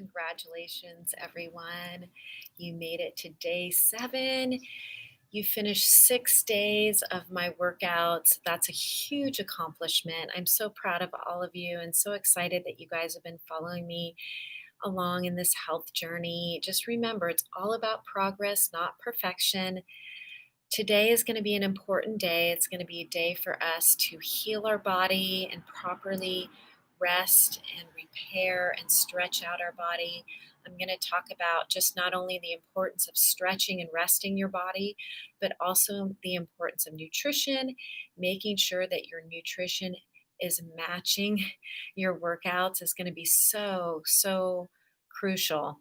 Congratulations, everyone. You made it to day 7. You finished 6 days of my workouts. That's a huge accomplishment. I'm so proud of all of you and so excited that you guys have been following me along in this health journey. Just remember, it's all about progress, not perfection. Today is going to be an important day. It's going to be a day for us to heal our body and properly rest and repair and stretch out our body. I'm going to talk about just not only the importance of stretching and resting your body, but also the importance of nutrition, making sure that your nutrition is matching your workouts is going to be so crucial.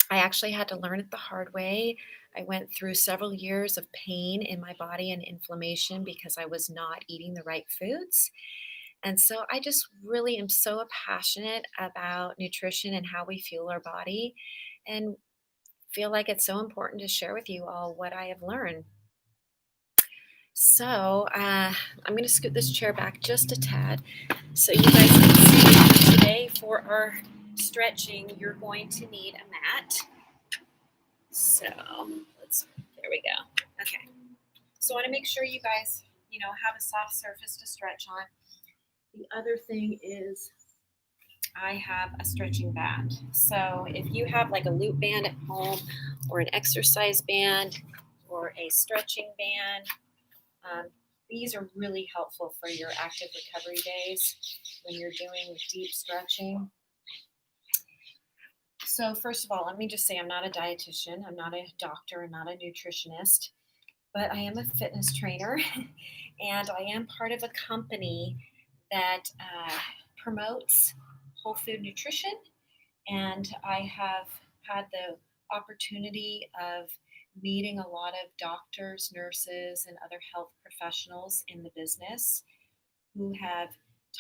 I actually had to learn it the hard way. I went through several years of pain in my body and inflammation because I was not eating the right foods. And so I just really am so passionate about nutrition and how we fuel our body and feel like it's so important to share with you all what I have learned. So I'm going to scoot this chair back just a tad so you guys can see today for our stretching, you're going to need a mat. So there we go. Okay. So I want to make sure you guys, have a soft surface to stretch on. The other thing is I have a stretching band. So if you have like a loop band at home or an exercise band or a stretching band, these are really helpful for your active recovery days when you're doing deep stretching. So first of all, let me just say I'm not a dietitian, I'm not a doctor, I'm not a nutritionist, but I am a fitness trainer and I am part of a company that promotes whole food nutrition. And I have had the opportunity of meeting a lot of doctors, nurses, and other health professionals in the business who have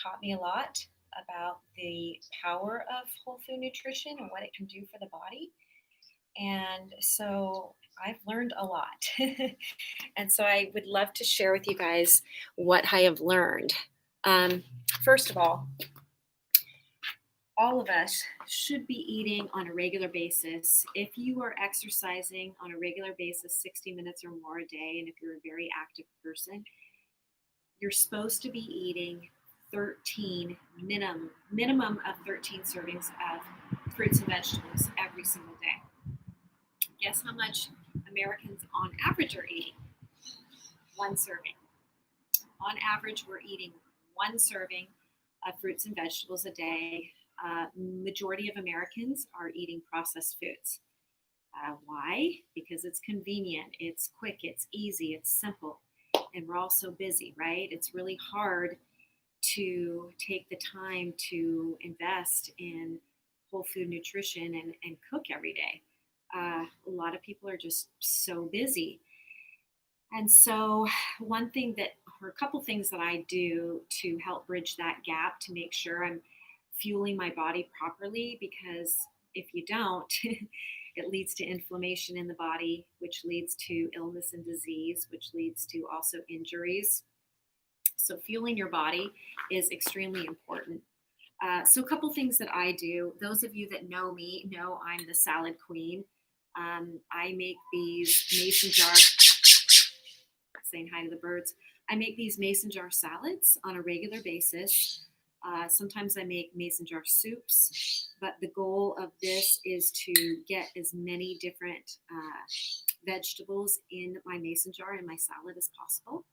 taught me a lot about the power of whole food nutrition and what it can do for the body. And so I've learned a lot. And so I would love to share with you guys what I have learned. First of all of us should be eating on a regular basis. If you are exercising on a regular basis, 60 minutes or more a day, and if you're a very active person, you're supposed to be eating 13 minimum of 13 servings of fruits and vegetables every single day. Guess how much Americans on average are eating? 1 serving. On average, we're eating 1 serving of fruits and vegetables a day. Majority of Americans are eating processed foods. Why? Because it's convenient, it's quick, it's easy, it's simple, and we're all so busy, right? It's really hard to take the time to invest in whole food nutrition and cook every day. A lot of people are just so busy. And so a couple things that I do to help bridge that gap to make sure I'm fueling my body properly, because if you don't, it leads to inflammation in the body, which leads to illness and disease, which leads to also injuries. So fueling your body is extremely important. So a couple things that I do. Those of you that know me know I'm the salad queen. I make these mason jar, saying hi to the birds. I make these mason jar salads on a regular basis. Sometimes I make mason jar soups, but the goal of this is to get as many different vegetables in my mason jar and my salad as possible.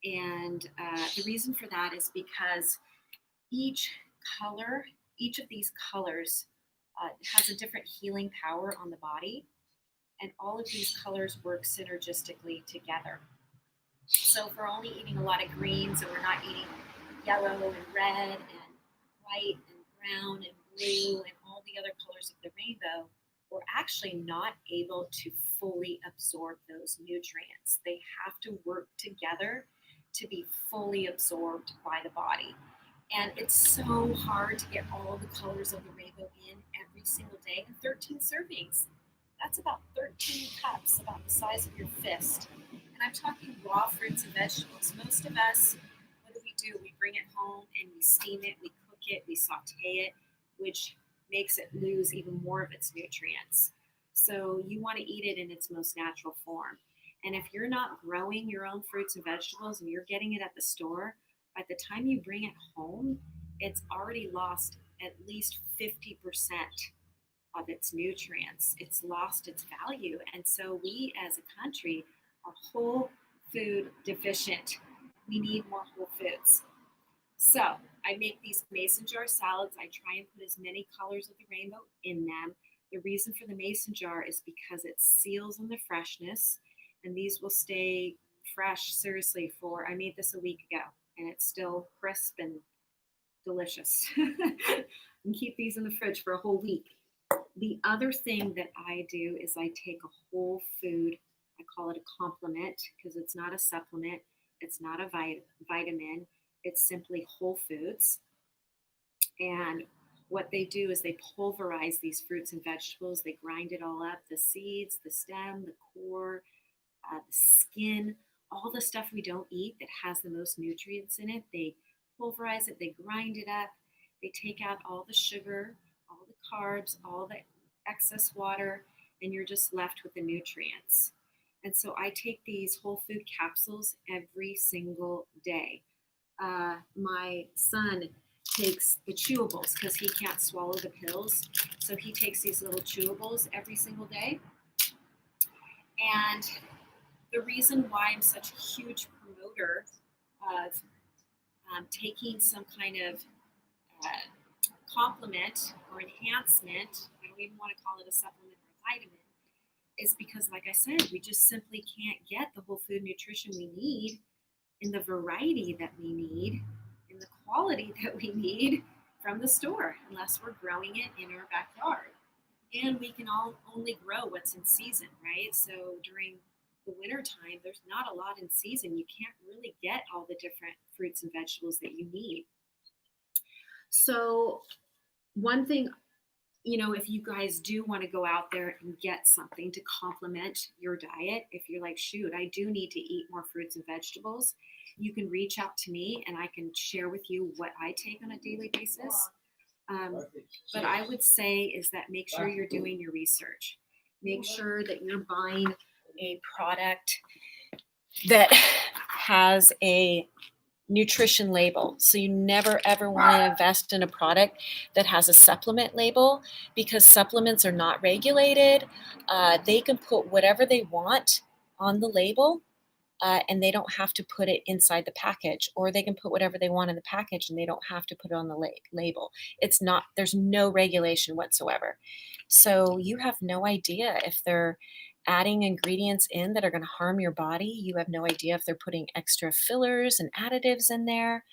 And the reason for that is because each of these colors has a different healing power on the body, and all of these colors work synergistically together. So if we're only eating a lot of greens and we're not eating yellow and red and white and brown and blue and all the other colors of the rainbow, we're actually not able to fully absorb those nutrients. They have to work together to be fully absorbed by the body. And it's so hard to get all the colors of the rainbow in every single day. And 13 servings, that's about 13 cups, about the size of your fist. And I'm talking raw fruits and vegetables. Most of us, what do? We bring it home and we steam it, we cook it, we saute it, which makes it lose even more of its nutrients. So you want to eat it in its most natural form. And if you're not growing your own fruits and vegetables and you're getting it at the store, by the time you bring it home, it's already lost at least 50% of its nutrients. It's lost its value. And so we as a country are whole food deficient. We need more whole foods. So I make these mason jar salads. I try and put as many colors of the rainbow in them. The reason for the mason jar is because it seals in the freshness, and these will stay fresh, seriously, for, I made this a week ago, and it's still crisp and delicious. And keep these in the fridge for a whole week. The other thing that I do is I take a whole food, I call it a complement because it's not a supplement, it's not a vitamin, it's simply whole foods. And what they do is they pulverize these fruits and vegetables, they grind it all up, the seeds, the stem, the core, the skin, all the stuff we don't eat that has the most nutrients in it. They pulverize it, they grind it up, they take out all the sugar, all the carbs, all the excess water, and you're just left with the nutrients. And so I take these whole food capsules every single day. My son takes the chewables because he can't swallow the pills. So he takes these little chewables every single day. And the reason why I'm such a huge promoter of taking some kind of complement or enhancement, I don't even want to call it a supplement or a vitamin, is because, like I said, we just simply can't get the whole food nutrition we need in the variety that we need, in the quality that we need from the store, unless we're growing it in our backyard. And we can all only grow what's in season, right? So during the winter time, there's not a lot in season. You can't really get all the different fruits and vegetables that you need. So one thing, if you guys do want to go out there and get something to complement your diet, if you're like, shoot, I do need to eat more fruits and vegetables, you can reach out to me and I can share with you what I take on a daily basis. But I would say is that make sure you're doing your research. Make sure that you're buying a product that has a nutrition label. So you never ever want to invest in a product that has a supplement label because supplements are not regulated. They can put whatever they want on the label. And they don't have to put it inside the package, or they can put whatever they want in the package and they don't have to put it on the label. There's no regulation whatsoever. So you have no idea if they're adding ingredients in that are going to harm your body. You have no idea if they're putting extra fillers and additives in there.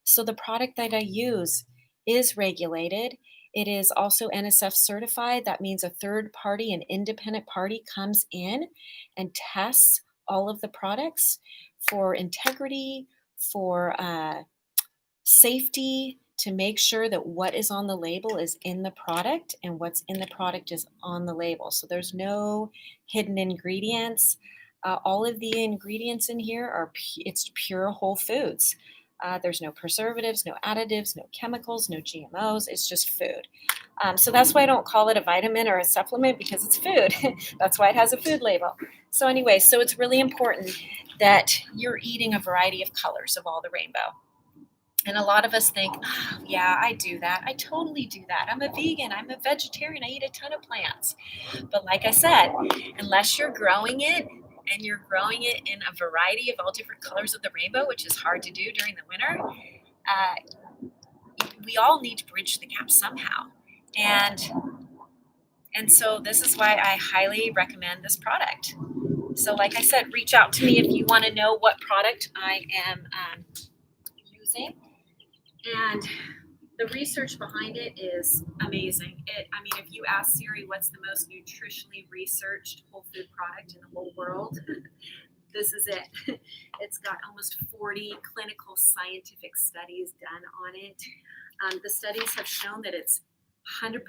So the product that I use is regulated. It is also NSF certified. That means a third party, an independent party comes in and tests all of the products for integrity, for safety, to make sure that what is on the label is in the product and what's in the product is on the label. So there's no hidden ingredients. All of the ingredients in here it's pure whole foods. There's no preservatives, no additives, no chemicals, no GMOs. It's just food. So that's why I don't call it a vitamin or a supplement, because it's food. That's why it has a food label. So anyway, so it's really important that you're eating a variety of colors of all the rainbow. And a lot of us think, oh, yeah, I do that. I totally do that. I'm a vegan. I'm a vegetarian. I eat a ton of plants. But like I said, unless you're growing it, and you're growing it in a variety of all different colors of the rainbow, which is hard to do during the winter, we all need to bridge the gap somehow. And so this is why I highly recommend this product. So like I said, reach out to me if you want to know what product I am using. And the research behind it is amazing. If you ask Siri what's the most nutritionally researched whole food product in the whole world, this is it. It's got almost 40 clinical scientific studies done on it. The studies have shown that it's 100%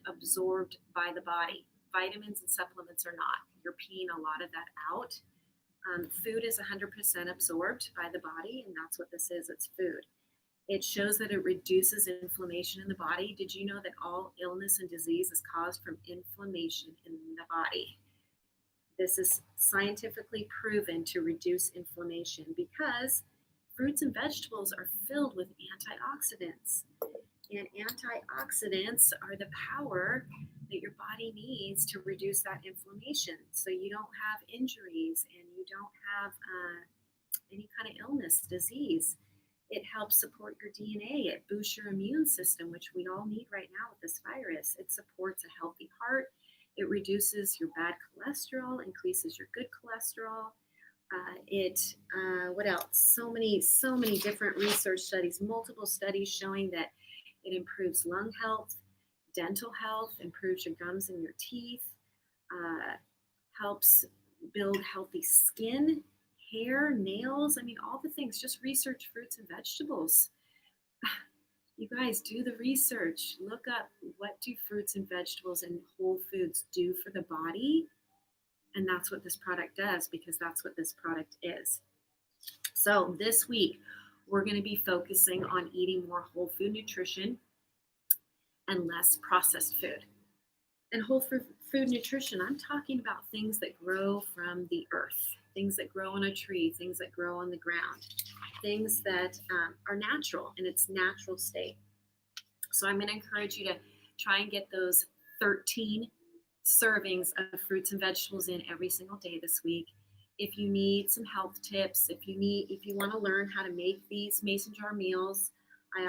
absorbed by the body. Vitamins and supplements are not. You're peeing a lot of that out. Food is 100% absorbed by the body, and that's what this is. It's food. It shows that it reduces inflammation in the body. Did you know that all illness and disease is caused from inflammation in the body? This is scientifically proven to reduce inflammation because fruits and vegetables are filled with antioxidants. And antioxidants are the power that your body needs to reduce that inflammation so you don't have injuries and you don't have any kind of illness, disease. It helps support your DNA. It boosts your immune system, which we all need right now with this virus. It supports a healthy heart. It reduces your bad cholesterol, increases your good cholesterol. What else? So many different research studies, multiple studies showing that it improves lung health, dental health, improves your gums and your teeth, helps build healthy skin, hair, nails. I mean, all the things. Just research fruits and vegetables. You guys, do the research. Look up, what do fruits and vegetables and whole foods do for the body? And that's what this product does, because that's what this product is. So this week, we're going to be focusing on eating more whole food nutrition and less processed food. And whole food nutrition, I'm talking about things that grow from the earth, things that grow on a tree, things that grow on the ground, things that are natural in its natural state. So I'm going to encourage you to try and get those 13 servings of fruits and vegetables in every single day this week. If you need some health tips, if you want to learn how to make these mason jar meals, I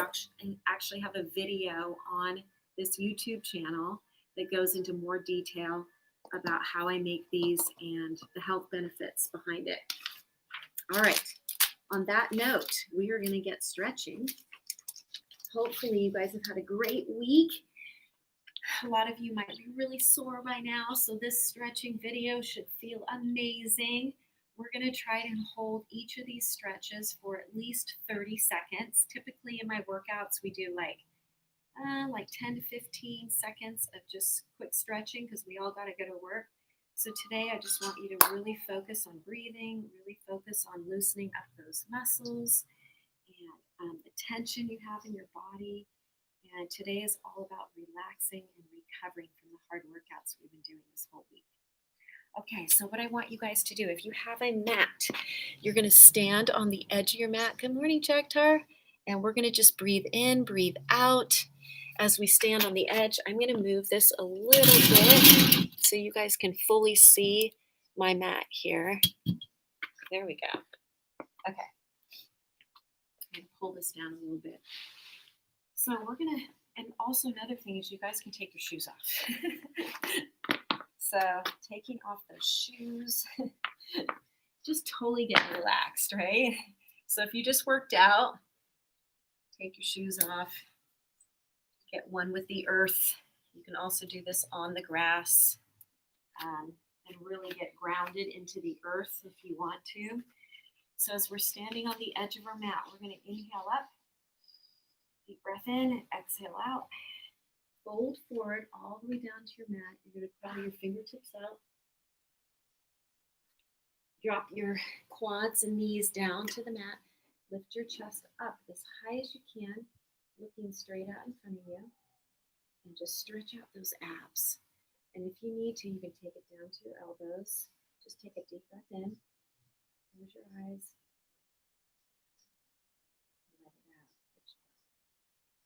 actually have a video on this YouTube channel that goes into more detail about how I make these and the health benefits behind it. All right, on that note, we are going to get stretching. Hopefully you guys have had a great week. A lot of you might be really sore by now, so this stretching video should feel amazing. We're going to try to hold each of these stretches for at least 30 seconds. Typically in my workouts, we do like 10 to 15 seconds of just quick stretching because we all got to go to work. So today I just want you to really focus on breathing, really focus on loosening up those muscles and the tension you have in your body. And today is all about relaxing and recovering from the hard workouts we've been doing this whole week. Okay, so what I want you guys to do, if you have a mat, you're going to stand on the edge of your mat. Good morning, Jagtar. And we're going to just breathe in, breathe out. As we stand on the edge, I'm going to move this a little bit so you guys can fully see my mat here. There we go. Okay. I'm going to pull this down a little bit. So we're going to, and also another thing is you guys can take your shoes off. So taking off those shoes, just totally get relaxed, right? So if you just worked out, take your shoes off, get one with the earth. You can also do this on the grass and really get grounded into the earth if you want to. So as we're standing on the edge of our mat, we're going to inhale up, deep breath in, exhale out. Fold forward all the way down to your mat. You're going to crawl your fingertips out. Drop your quads and knees down to the mat. Lift your chest up as high as you can, looking straight out in front of you. And just stretch out those abs. And if you need to, you can take it down to your elbows. Just take a deep breath in. Close your eyes. Let it out.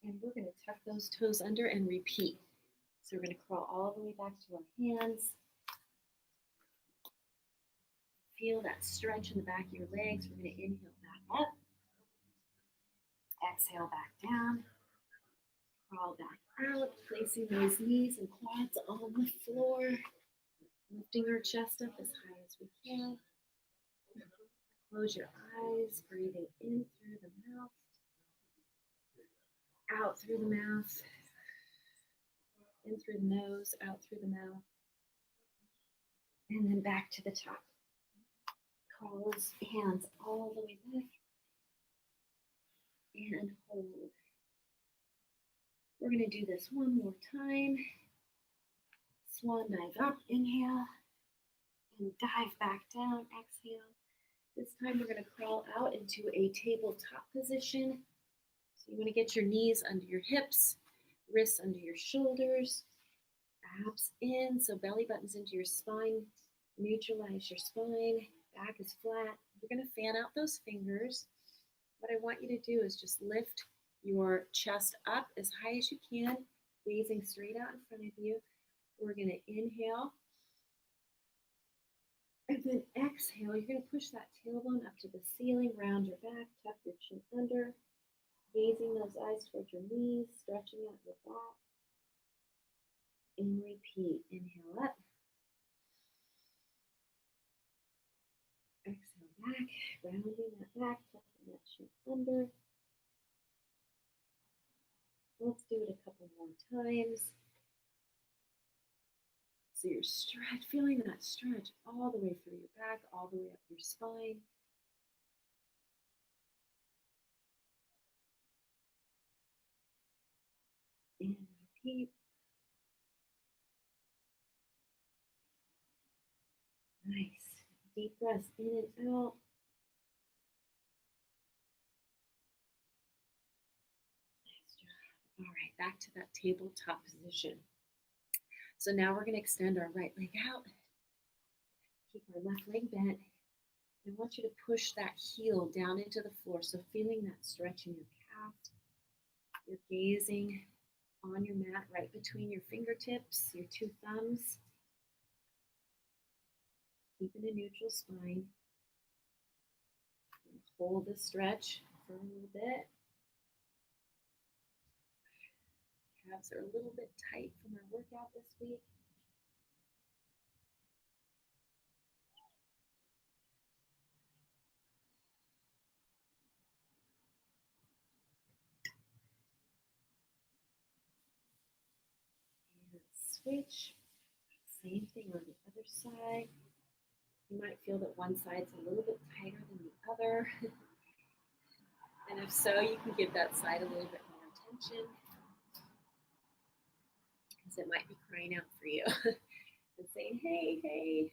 And we're going to tuck those toes under and repeat. So we're going to crawl all the way back to our hands. Feel that stretch in the back of your legs. We're going to inhale back up. Exhale back down. Crawl back out, placing those knees and quads on the floor. Lifting our chest up as high as we can. Close your eyes, breathing in through the mouth. Out through the mouth, in through the nose, out through the mouth, and then back to the top. Crawl those hands all the way back and hold. We're going to do this one more time. Swan dive up, inhale, and dive back down, exhale. This time we're going to crawl out into a tabletop position. So you want to get your knees under your hips, wrists under your shoulders, abs in, so belly buttons into your spine. Neutralize your spine, back is flat. You're going to fan out those fingers. What I want you to do is just lift your chest up as high as you can, gazing straight out in front of you. We're going to inhale. And then exhale. You're going to push that tailbone up to the ceiling, round your back, tuck your chin under, gazing those eyes towards your knees, stretching out your back. And repeat. Inhale up. Exhale back, rounding that back, tucking that chin under. Let's do it a couple more times. So you're feeling that stretch all the way through your back, all the way up your spine. And repeat. Nice. Deep breaths in and out. Nice job. All right, back to that tabletop position. So now we're going to extend our right leg out. Keep our left leg bent. I want you to push that heel down into the floor. So feeling that stretch in your calf. You're gazing on your mat right between your fingertips, your two thumbs. Keeping a neutral spine. Hold the stretch for a little bit. Calves are a little bit tight from our workout this week. And switch. Same thing on the other side. You might feel that one side's a little bit tighter than the other. And if so, you can give that side a little bit more attention, because it might be crying out for you and saying, hey,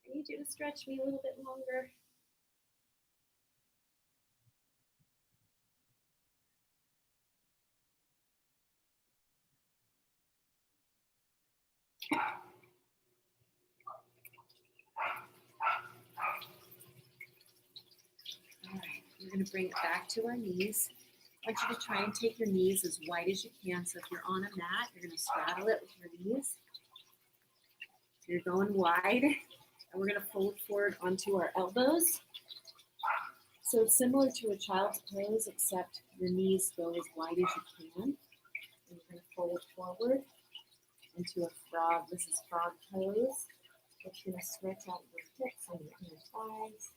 I need you to stretch me a little bit longer. All right, we're going to bring it back to our knees. I want you to try and take your knees as wide as you can. So if you're on a mat, you're going to straddle it with your knees. So you're going wide, and we're going to fold forward onto our elbows. So it's similar to a child's pose, except your knees go as wide as you can. And you're going to fold forward into a frog. This is frog pose. It's going to stretch out your hips and your inner thighs.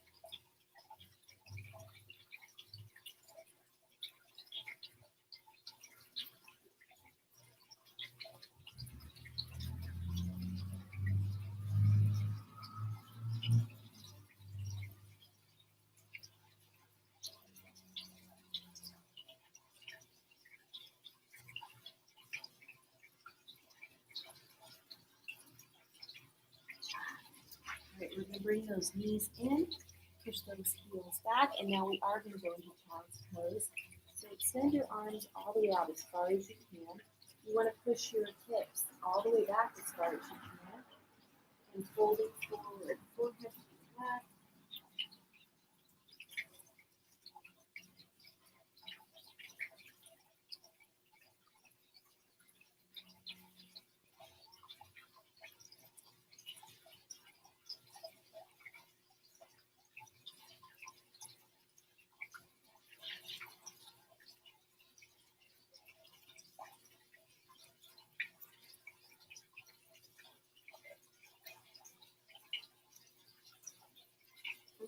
All right, we're going to bring those knees in, push those heels back, and now we are going to go into child's pose. So extend your arms all the way out as far as you can. You want to push your hips all the way back as far as you can, and fold it forward. Forehead to the left.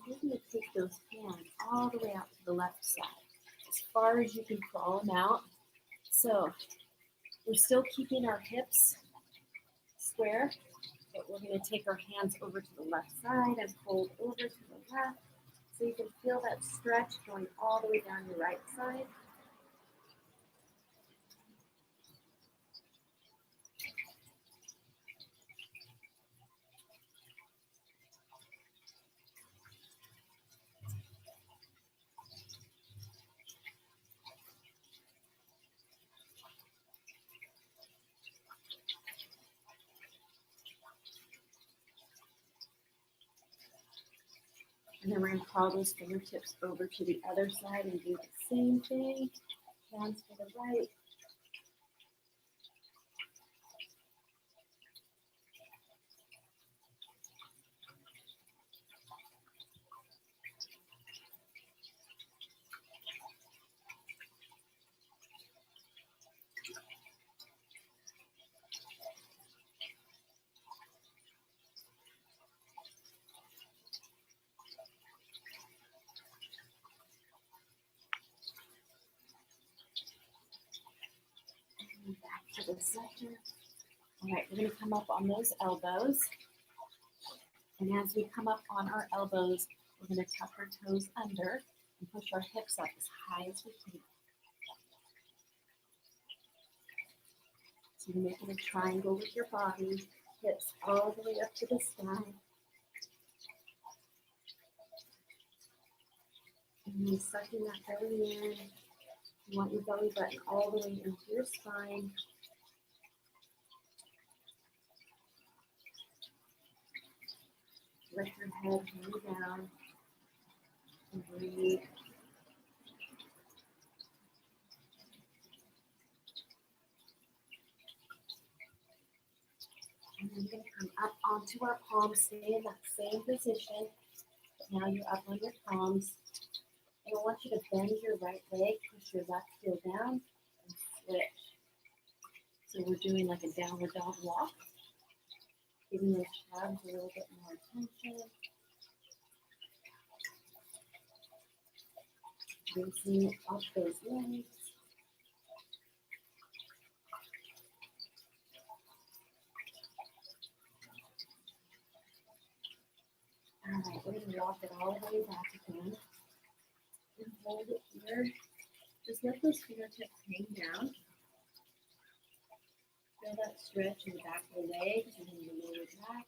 We're going to take those hands all the way out to the left side, as far as you can crawl them out. So we're still keeping our hips square, but we're going to take our hands over to the left side and fold over to the left. So you can feel that stretch going all the way down your right side. And then we're going to crawl those fingertips over to the other side and do the same thing. Hands to the right. And back to the center. All right, we're going to come up on those elbows. And as we come up on our elbows, we're going to tuck our toes under and push our hips up as high as we can. So you're making a triangle with your body, hips all the way up to the sky. And then sucking that belly in. You want your belly button all the way into your spine. Let your head hang down and breathe. And then we're going to come up onto our palms, stay in that same position. But now you're up on your palms. And I want you to bend your right leg, push your left heel down, and switch. So we're doing like a downward dog walk, giving those calves a little bit more attention. Raising up those legs. All right, we're going to walk it all the way back again. And hold it here. Just let those fingertips hang down. Feel that stretch in the back of the legs and in the lower back.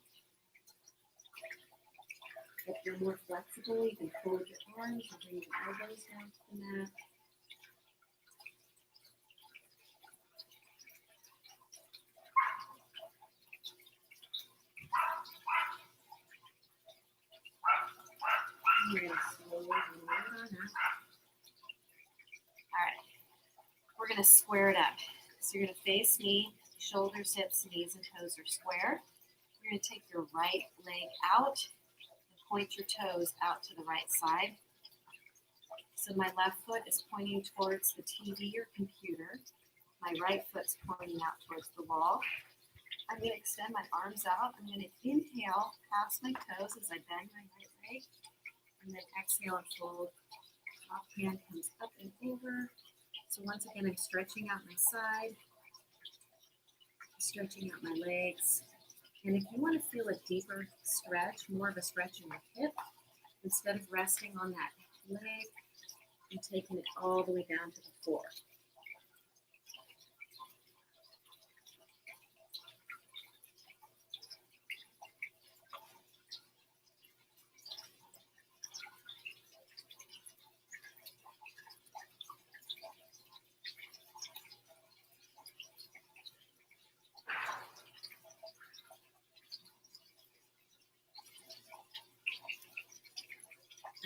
If you're more flexible, you can fold your arms and bring your elbows down to the mat. You're going to slowly land on up. All right, we're going to square it up. So you're going to face me, shoulders, hips, knees, and toes are square. You're going to take your right leg out and point your toes out to the right side. So my left foot is pointing towards the TV or computer. My right foot's pointing out towards the wall. I'm going to extend my arms out. I'm going to inhale past my toes as I bend my right leg. And then exhale and fold. Top hand comes up and over. So once again, I'm stretching out my side, stretching out my legs. And if you want to feel a deeper stretch, more of a stretch in the hip, instead of resting on that leg and taking it all the way down to the floor.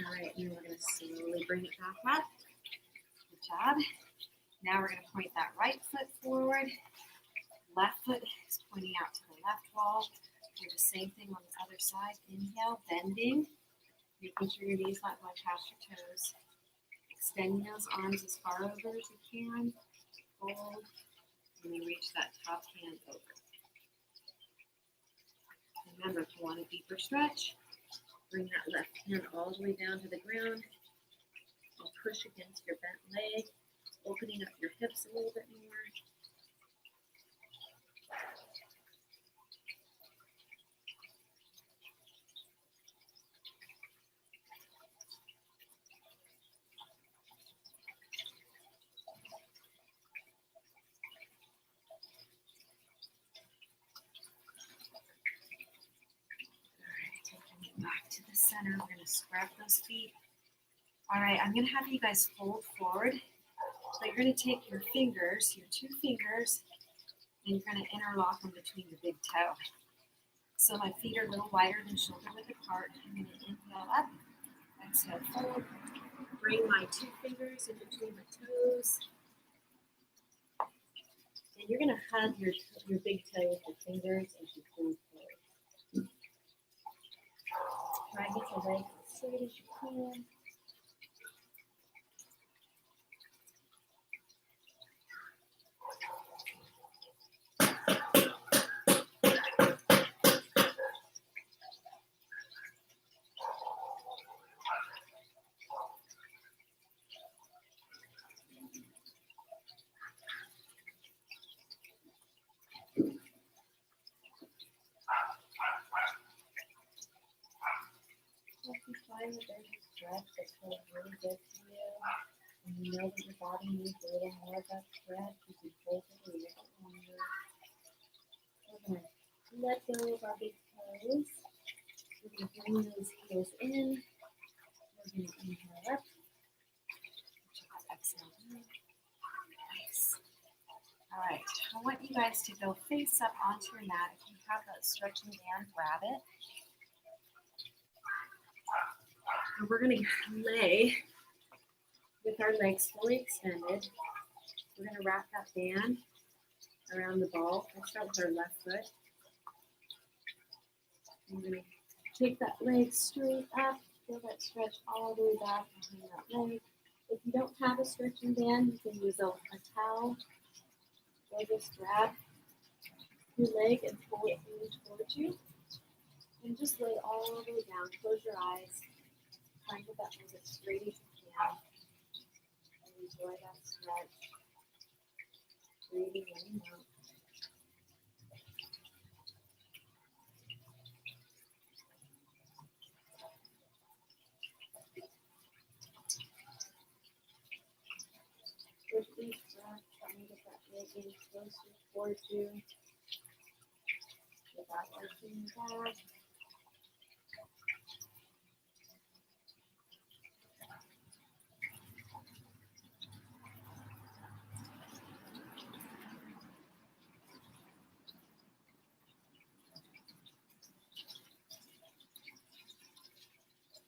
All right, and we're going to slowly bring it back up. Good job. Now we're going to point that right foot forward. Left foot is pointing out to the left wall. Do the same thing on the other side. Inhale, bending, making sure your knees not going past your toes. Extending those arms as far over as you can. Fold, and then reach that top hand over. Remember, if you want a deeper stretch, bring that left hand all the way down to the ground. And push against your bent leg, opening up your hips a little bit more. Back to the center. We're going to scrap those feet. All right, I'm going to have you guys fold forward. So you're going to take your fingers, your two fingers, and you're going to interlock them between your big toe. So my feet are a little wider than shoulder width apart. I'm going to inhale up Exhale, fold. Bring my 2 fingers in between my toes. And you're going to hug your big toe with your fingers as you pull forward. Try to get your legs as straight as you can. If you find that there's a stretch that feels really good to you, and you know that your body needs a little more of that stretch, you can hold it a little bit longer. We're going to let go of our big toes. We're going to bring those heels in. We're going to inhale up. Exhale. Nice. All right, I want you guys to go face up onto your mat. If you have that stretching band, grab it. And we're going to lay with our legs fully extended. We're going to wrap that band around the ball. Let's start with our left foot. I'm going to take that leg straight up. Feel that stretch all the way back behind that leg. If you don't have a stretching band, you can use a towel. Or just grab your leg and pull it in towards you. And just lay all the way down. Close your eyes. Try and get that leg as straight as you can. And enjoy that stretch. Breathing in and out. With each breath, try and get that leg in closer towards you. Without arching back.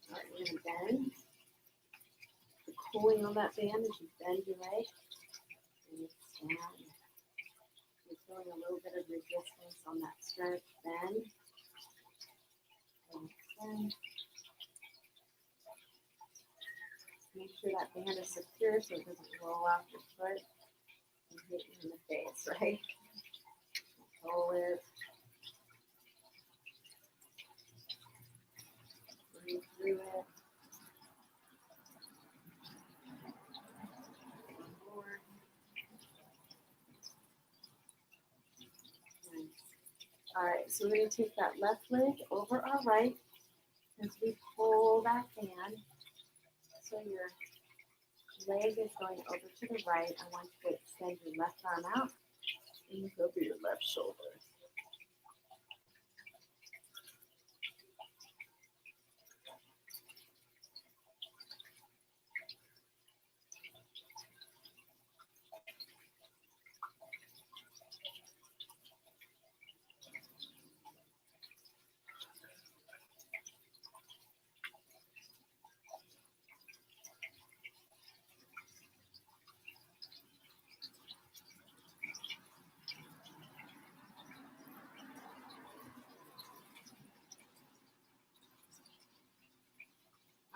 All right, we're going to bend. You're pulling on that band as you bend your leg. And extend. You're feeling a little bit of resistance on that stretch. Bend. And extend. Make sure that band is secure so it doesn't roll off your foot and hit you in the face, right? Pull it. Breathe through it. One more. Nice. All right, so we're going to take that left leg over our right as we pull that band. So your leg is going over to the right. I want you to extend your left arm out and look over your left shoulder.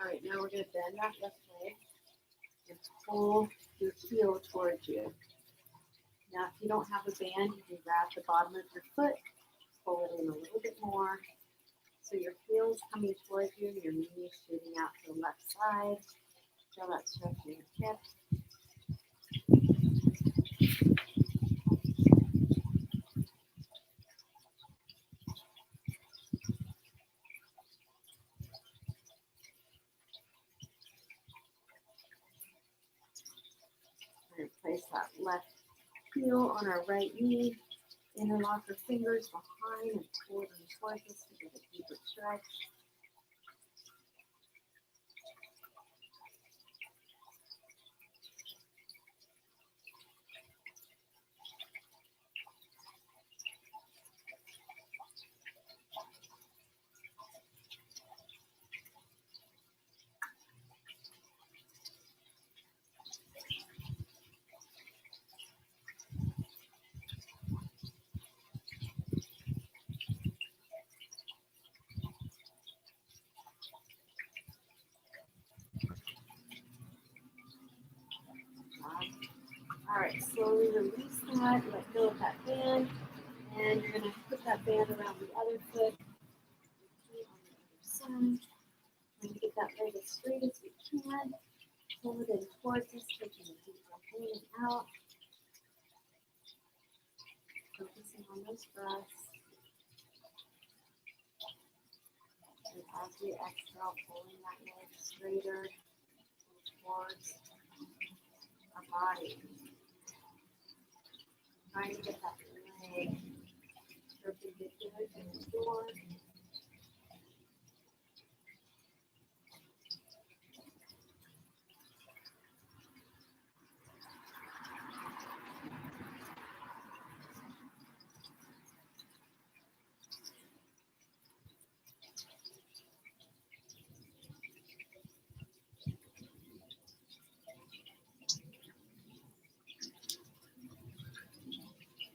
All right, now we're going to bend that left leg and pull your heel towards you. Now, if you don't have a band, you can grab the bottom of your foot, pull it in a little bit more. So your heel's coming towards you, your knees shooting out to the left side. Feel that stretch in your hip. We're going to place that left heel on our right knee. Interlock our fingers behind and pull them towards us to get a deeper stretch. All right, slowly release that, let go of that band, and you're gonna put that band around the other foot, on the other side. And get that leg as straight as we can. Pull it in towards us, taking a deep breath in and out. Focusing on those breaths. And as we exhale, pulling that leg straighter towards our body. Trying to get that leg perpendicular to the floor.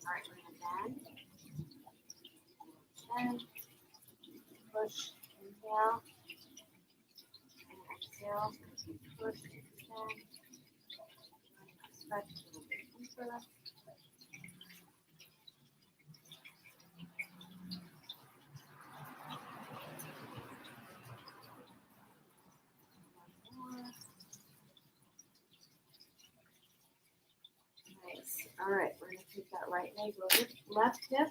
All right, we're going to bend. Push, inhale. And exhale. Push, extend. Stretch a little bit deeper. Nice. All right, we're going to take that right leg over left hip.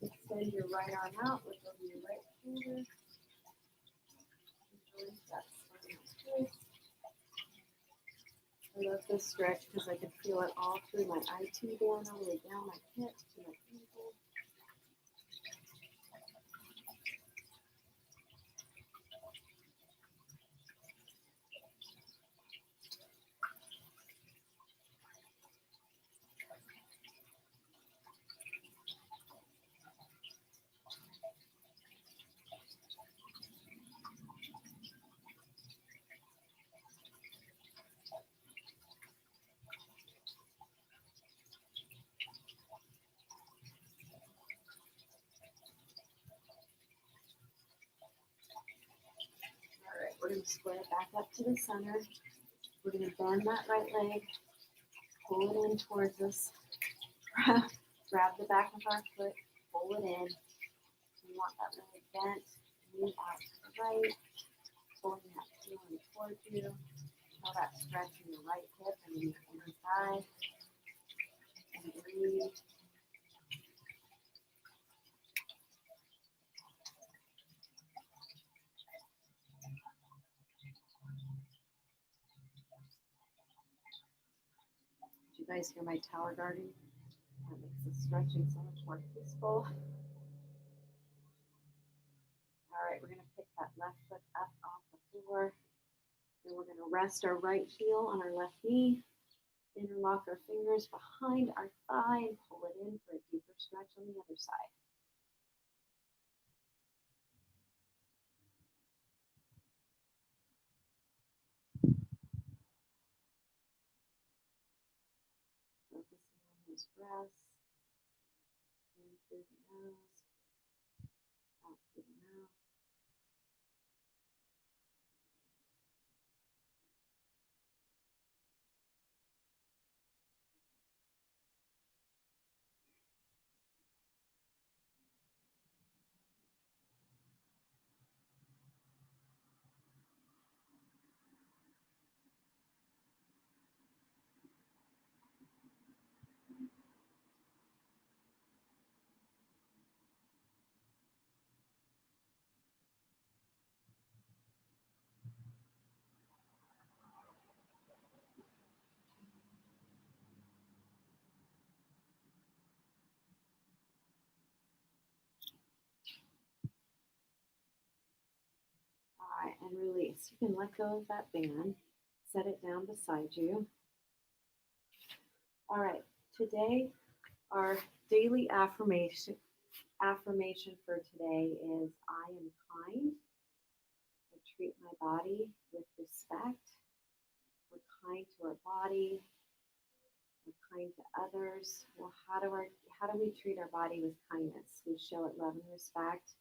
Extend your right arm out, look over your right finger. Release that spinal twist. I love this stretch because I can feel it all through my IT band, all the way down my hip to my ankle. All right, we're going to square it back up to the center. We're going to bend that right leg, pull it in towards us. Grab the back of our foot, pull it in. We want that leg bent, knee out to the right, pulling that heel in towards you. Feel that stretch in your right hip and in your inner thigh. And breathe. Did you guys hear my tower guarding? That makes the stretching so much more peaceful. All right, we're going to pick that left foot up off the floor. Then we're going to rest our right heel on our left knee. Interlock our fingers behind our thigh and pull it in for a deeper stretch on the other side. Focusing on those breaths. In through the nose, out through the mouth. All right, and release. You can let go of that band. Set it down beside you. All right, today our daily affirmation for today is I am kind. I treat my body with respect. We're kind to our body. We're kind to others. Well, how do we treat our body with kindness? We show it love and respect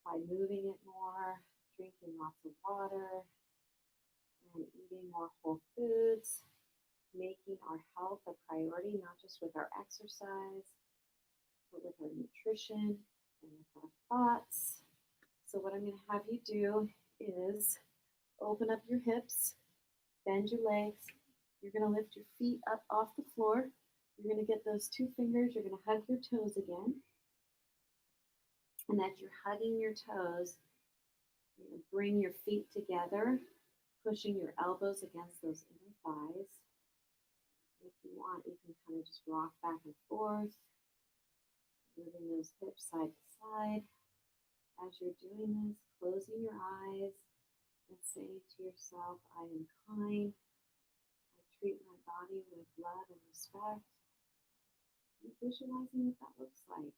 by moving it more, drinking lots of water, and eating more whole foods. making our health a priority, not just with our exercise, but with our nutrition and with our thoughts. So, what I'm going to have you do is open up your hips, bend your legs. You're going to lift your feet up off the floor. You're going to get those two fingers. You're going to hug your toes again. And as you're hugging your toes, you're going to bring your feet together, pushing your elbows against those inner thighs. If you want, you can kind of just rock back and forth, moving those hips side to side. As you're doing this, closing your eyes and saying to yourself, I am kind. I treat my body with love and respect. And visualizing what that looks like.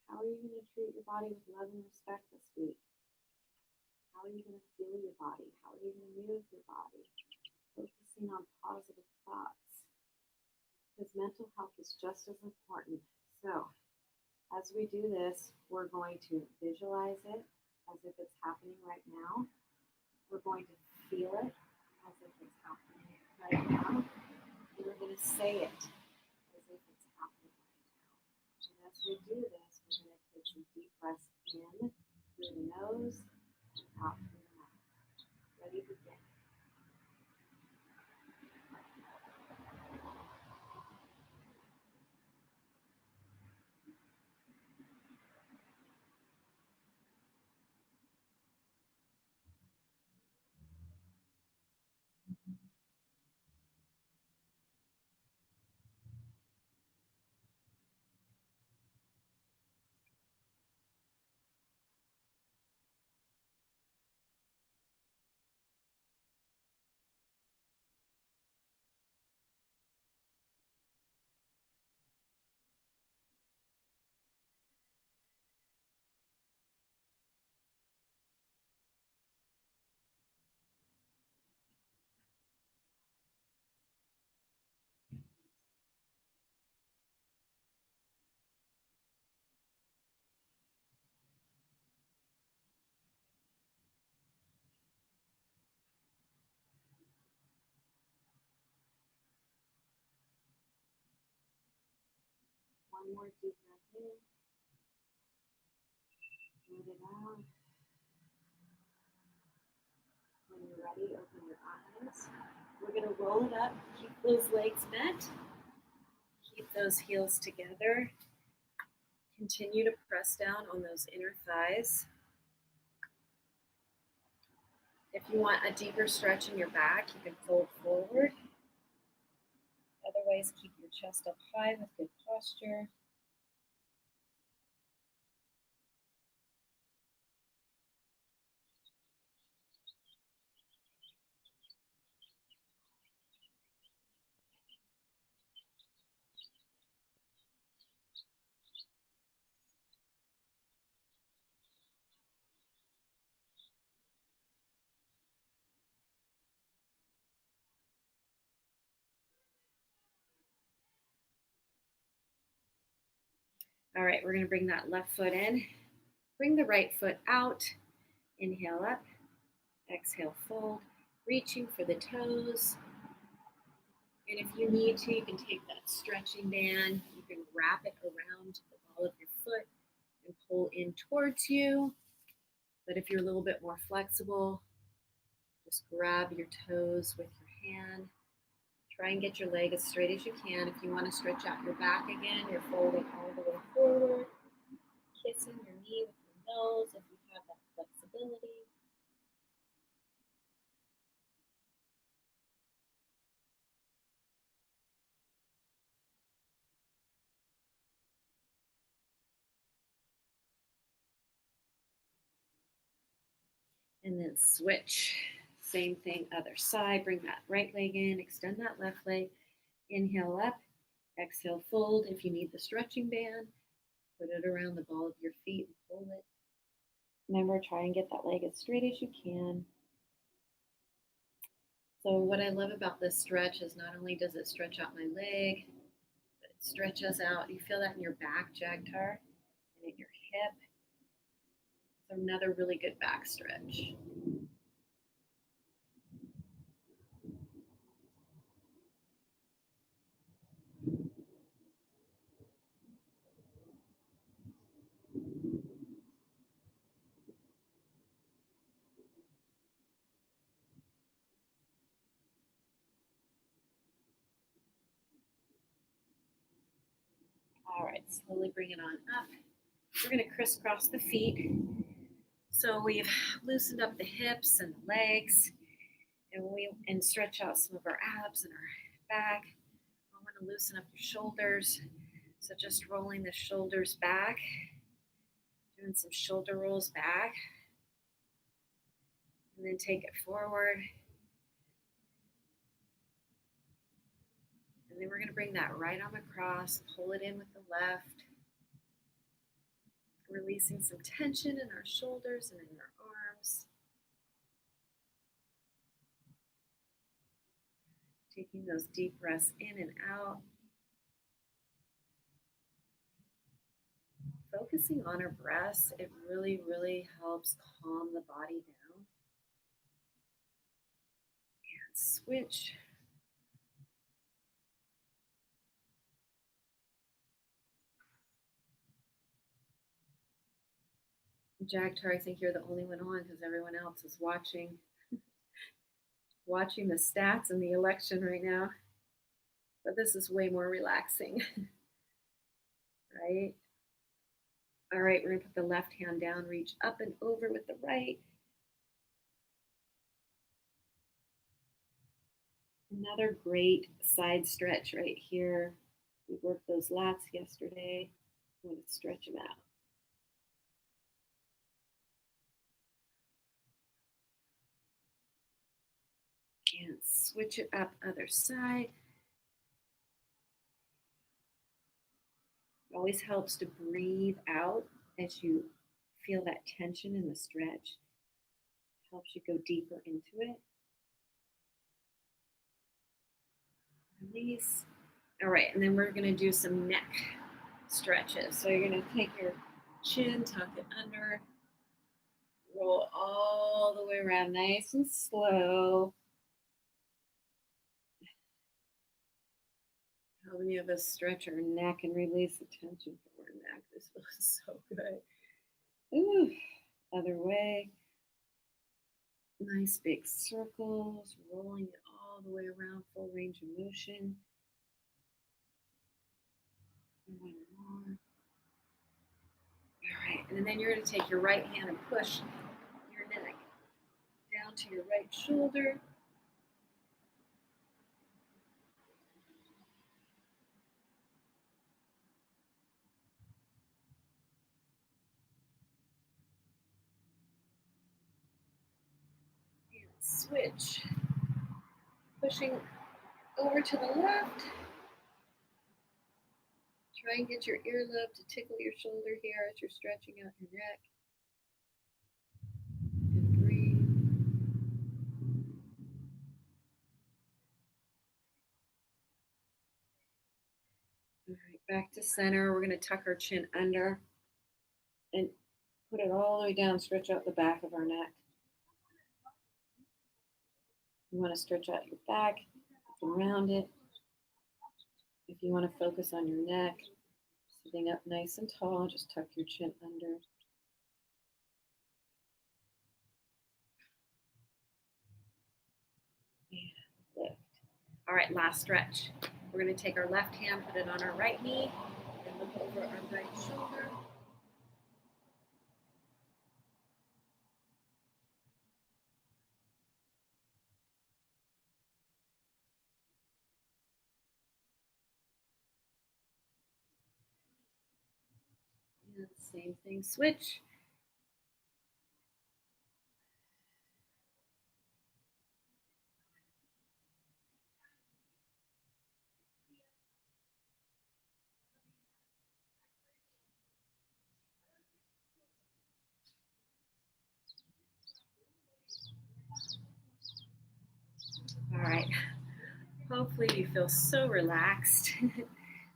How are you going to treat your body with love and respect this week? How are you going to feel your body? How are you going to move your body? Focusing on positive thoughts. Because mental health is just as important. So, as we do this, we're going to visualize it as if it's happening right now. We're going to feel it as if it's happening right now. And we're going to say it as if it's happening right now. And as we do this, we're going to take some deep breaths in through the nose and out through the mouth. Ready to begin. One more deep breath in. Let it out. When you're ready, open your eyes. We're going to roll it up. Keep those legs bent. Keep those heels together. Continue to press down on those inner thighs. If you want a deeper stretch in your back, you can fold forward. Otherwise, keep your chest up high with good posture. All right, we're going to bring that left foot in. Bring the right foot out. Inhale up. Exhale, fold. Reaching for the toes. And if you need to, you can take that stretching band. You can wrap it around the ball of your foot and pull in towards you. But if you're a little bit more flexible, just grab your toes with your hand. Try and get your leg as straight as you can. If you want to stretch out your back again, you're folding all the way forward, kissing your knee with your nose if you have that flexibility. And then switch. Same thing, other side. Bring that right leg in, extend that left leg. Inhale up, exhale, fold. If you need the stretching band, put it around the ball of your feet and pull it. Remember, try and get that leg as straight as you can. So what I love about this stretch is not only does it stretch out my leg, but it stretches out. You feel that in your back, Jagtar, and in your hip. It's another really good back stretch. right, slowly bring it on up. We're going to crisscross the feet. So we've loosened up the hips and the legs, and stretch out some of our abs and our back. I want to loosen up your shoulders. So just rolling the shoulders back, doing some shoulder rolls back, and then take it forward. And then we're going to bring that right arm across, pull it in with the left, releasing some tension in our shoulders and in our arms. Taking those deep breaths in and out. Focusing on our breaths, it really, really helps calm the body down. And switch. Jagtar, I think you're the only one on because everyone else is watching the stats in the election right now. But this is way more relaxing, right? All right, we're gonna put the left hand down, reach up and over with the right. Another great side stretch right here. We worked those lats yesterday. I'm gonna stretch them out. And switch it up other side. It always helps to breathe out as you feel that tension in the stretch. It helps you go deeper into it. Release. All right, and then we're going to do some neck stretches. So you're going to take your chin, tuck it under, roll all the way around nice and slow. How many of us stretch our neck and release the tension from our neck? This feels so good. Ooh, other way. Nice big circles, rolling it all the way around, full range of motion. And one more. All right, and then you're going to take your right hand and push your neck down to your right shoulder. And switch. Pushing over to the left. Try and get your earlobe to tickle your shoulder here as you're stretching out your neck. And breathe. All right, back to center. We're going to tuck our chin under and put it all the way down, stretch out the back of our neck. You want to stretch out your back, around it. If you want to focus on your neck, sitting up nice and tall, just tuck your chin under. And lift. All right, last stretch. We're going to take our left hand, put it on our right knee, and look over our right shoulder. And same thing, switch. All right. Hopefully you feel so relaxed,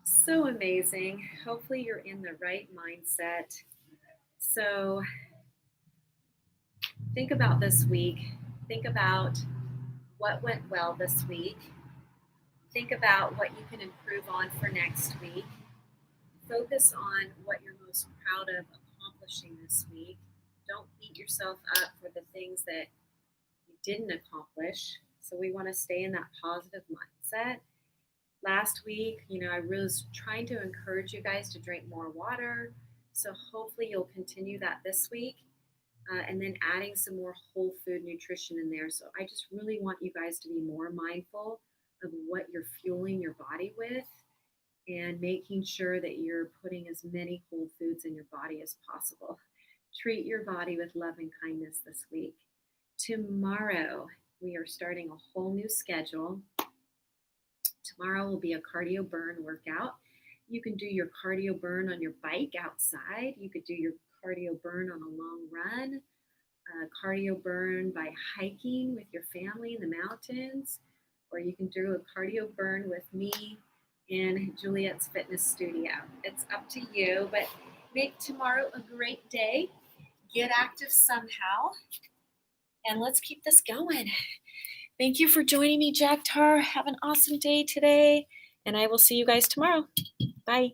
so amazing. Hopefully you're in the right mindset. So think about this week. Think about what went well this week. Think about what you can improve on for next week. Focus on what you're most proud of accomplishing this week. Don't beat yourself up for the things that you didn't accomplish. So we want to stay in that positive mindset. Last week, I was trying to encourage you guys to drink more water. So hopefully you'll continue that this week. And then adding some more whole food nutrition in there. So I just really want you guys to be more mindful of what you're fueling your body with and making sure that you're putting as many whole foods in your body as possible. Treat your body with love and kindness this week. Tomorrow, we are starting a whole new schedule. Tomorrow will be a cardio burn workout. You can do your cardio burn on your bike outside. You could do your cardio burn on a long run, cardio burn by hiking with your family in the mountains, or you can do a cardio burn with me in Juliet's fitness studio. It's up to you, but make tomorrow a great day. Get active somehow, and let's keep this going. Thank you for joining me, Jack Tar. Have an awesome day today, and I will see you guys tomorrow. Bye.